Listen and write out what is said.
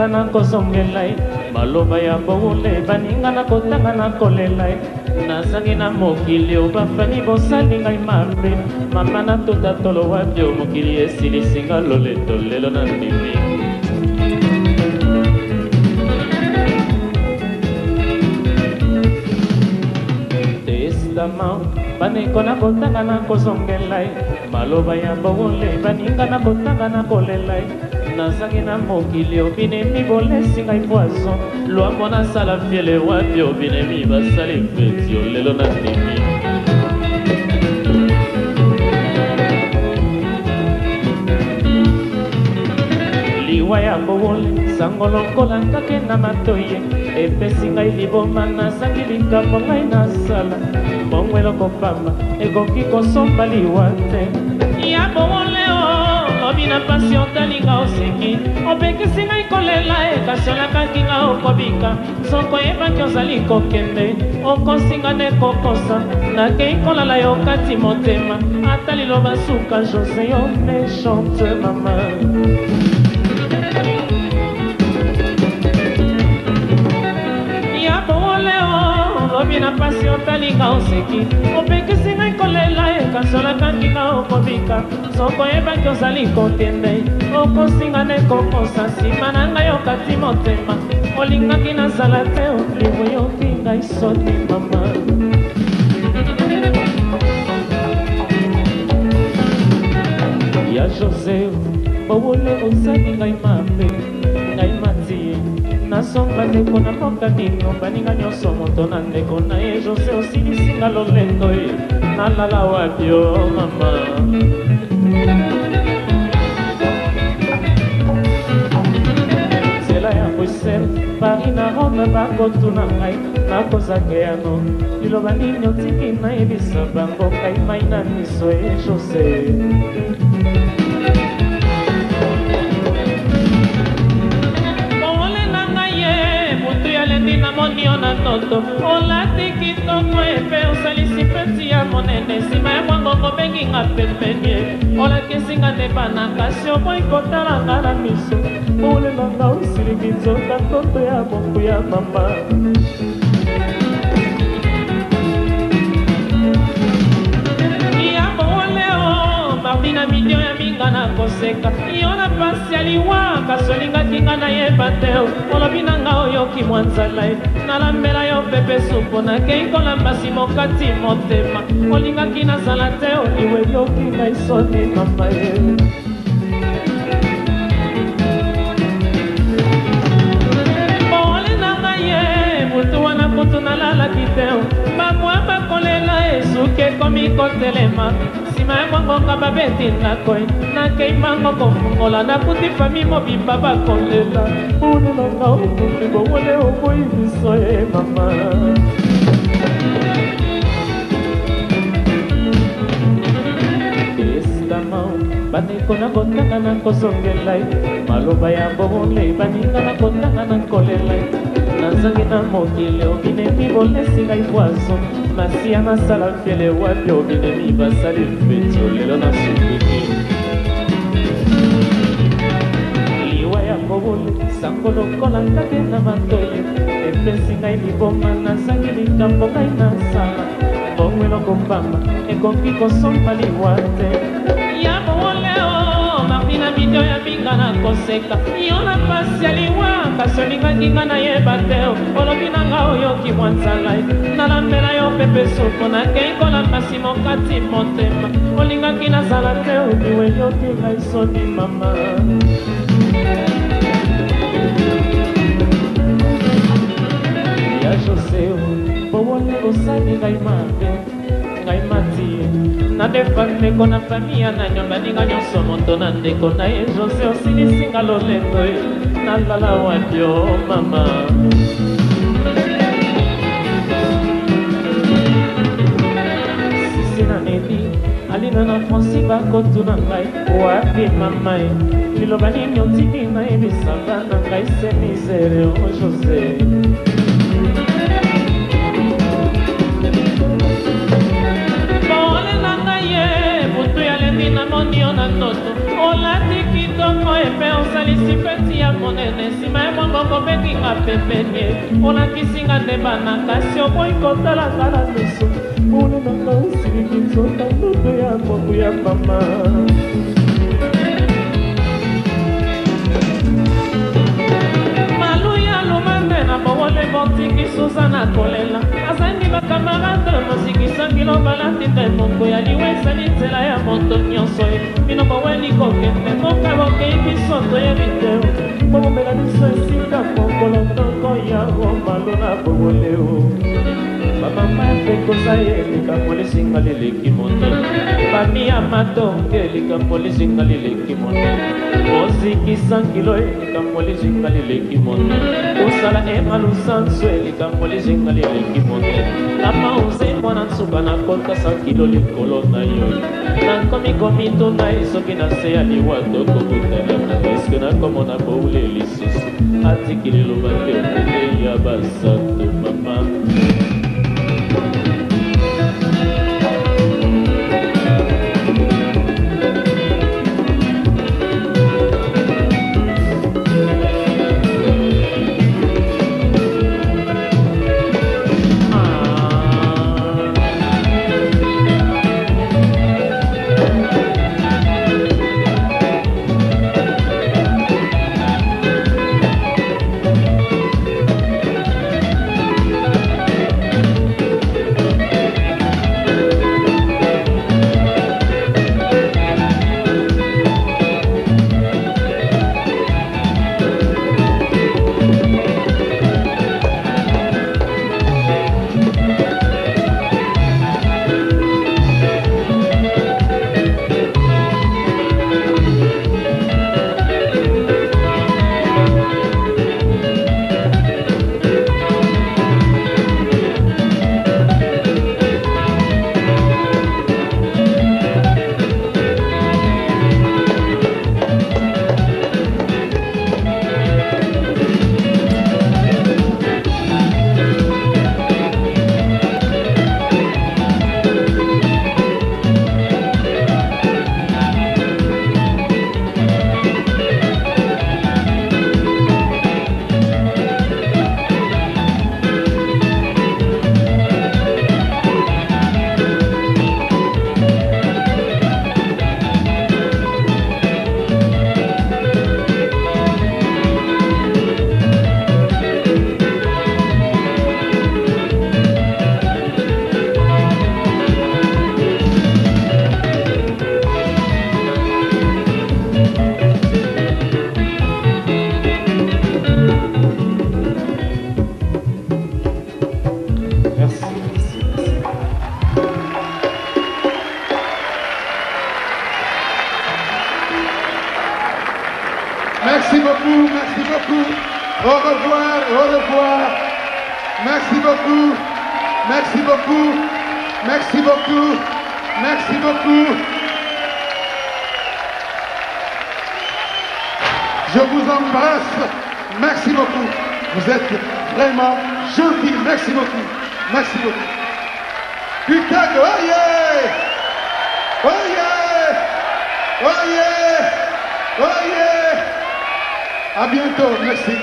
nakotanga nakozongela ye maloba ya bowule baninga nakotanga nakolela ye nazangi na mokili o bafani bosali ngai mabe mama natota tolo wapi o mokili esilisinga loleto lelo na ndimi baneko nakotanga nakozongela ye maloba ya bowule baninga nakotanga nakolela ye nazangi na mokili obinemi bolesi ngai poison lwambo nasala fiele wapi obinemi basali fetio lelo na ndimi liwa ya bowule sango lokola nkake na matoye epesi ngai liboma nazangi likambo ngai nasala mbongo eloko pamba ekoki kosomba liwa te ya bowule lobi na pasi otalinga oseki opekisi ngai kolela kasi olakaki nga okobika soko yebaki ozali kokende okosinga nde kokosa nakei kolala yo kati motema ata liloba suka jose yo méchante mama ya bowule lobi na pasi otalinga oseki opekisi ngai kolela kasi olakaki nga okobika soko yebaki ozali kokende okosinga nde kokosa nsima na ngai okati motema olingaki nazala te olivoyoki ngai soni mama ya jose bowule osali ngai mabe ngai matie nasomba ndeko na mboka nino baninga nyonso moto na ndeko na ye jose osilisinga lolendo ye nalala wapi o mama nzela ya bruxelles paris na rome bakotuna ngai nakozake yano liloba nini otiki nayebisa bango kai mai na miso ye jose monio na toto olati kitoko epe osalisi peti ya monene nsima ya mwango kobenginga pembenie olakisinga nde banakasi oboyi kotalanga na miso olelanga osiliki nzoka toto ya moku ya mama ya bowule mardina milio ya minga na koseka yo na pasi ya liwa kasi olingaki nga nayeba te olobi na nga oyoki mwa nzala ye nalambela yo pepe supu nakei kolambasi mokati motema olingaki nazala te oliwe yoki ngai soni mama ye bowule na ngai ye butu wana kutu nalalaki te bamwa bakolela esuki ekomi kotelema nsima ya mwangonga babeti nakoy nakei mbango kofungola nakuti fami mobimba bakolela olelanga okuti bowule oboyi biso ye mama testament baneko nakotanga nakozongela ye maloba ya bowule baninga nakotanga nakolela ye nazangi na mokili obinemi bolesi ngai poison masiya nasala fiele wapi obinemi basali fetio lelo na sukuki liwa ya bowule sango lokola nkake na matoye epesi ngai liboma nazangi likambo ngai nasala mbongo eloko pamba ekoki kosomba liwa te ya bowule mardina midio ya minga na koseka yo na pasi ya liwa kasi olingaki nga nayeba te olobi na nga oyoki mwa nzala ye nalambela yo pepe supu nakei kolambasi mokati motema olingaki nazala te oliwe yoki ngai soni mama ya jose bowule osali ngai mabe ngai matie nadefa ndeko na famia na nyumba ninga nyonso moto na ndeko na ye jose osilisinga lolendo ye nalala wapi o mama sisi na nedi alina na franci bakotuna ngai wapi mama ye liloba nini otiki nayebisa bana ngai se misere o jose monio na toto olati kitoko epe osalisi peti ya monene nsima ya kobenginga pembeni olakisinga nde bana kasi oboyi kotalanga na miso mona nanga osiliki nzota ndoto ya mobu ya mama bowole botiki suza na kolela azangi bakamarade mosikisaki lobalati te moko ya liwa ezali nzela ya moto nyonso ye bino boweli kokende moka bokei biso toyebi te bomomela biso esika mokolo ndoko ya romalo na bowoleo bamama epekoza ye likambo lisinga lileki moto bami ya matonge likambo lisinga lileki moto ozikisa nkilo ye likambo lisinga lileki moto osala emalusanso ye likambo lisinga lileki moto lama oze mwana nsuka nakotasa kilo likolo na yo nakomikomituna ye soki na se ya liwa tokokutanana paske nakomona boule lisusu atikili loba te okende ya basato mama Merci beaucoup, merci beaucoup. Au revoir, au revoir. Merci beaucoup, merci beaucoup, merci beaucoup, merci beaucoup. Je vous embrasse. Merci beaucoup. Vous êtes vraiment gentil. Merci beaucoup. Merci beaucoup. Putain de... Oh yeah! Oh yeah! Oh yeah! Oh yeah! À bientôt. Merci.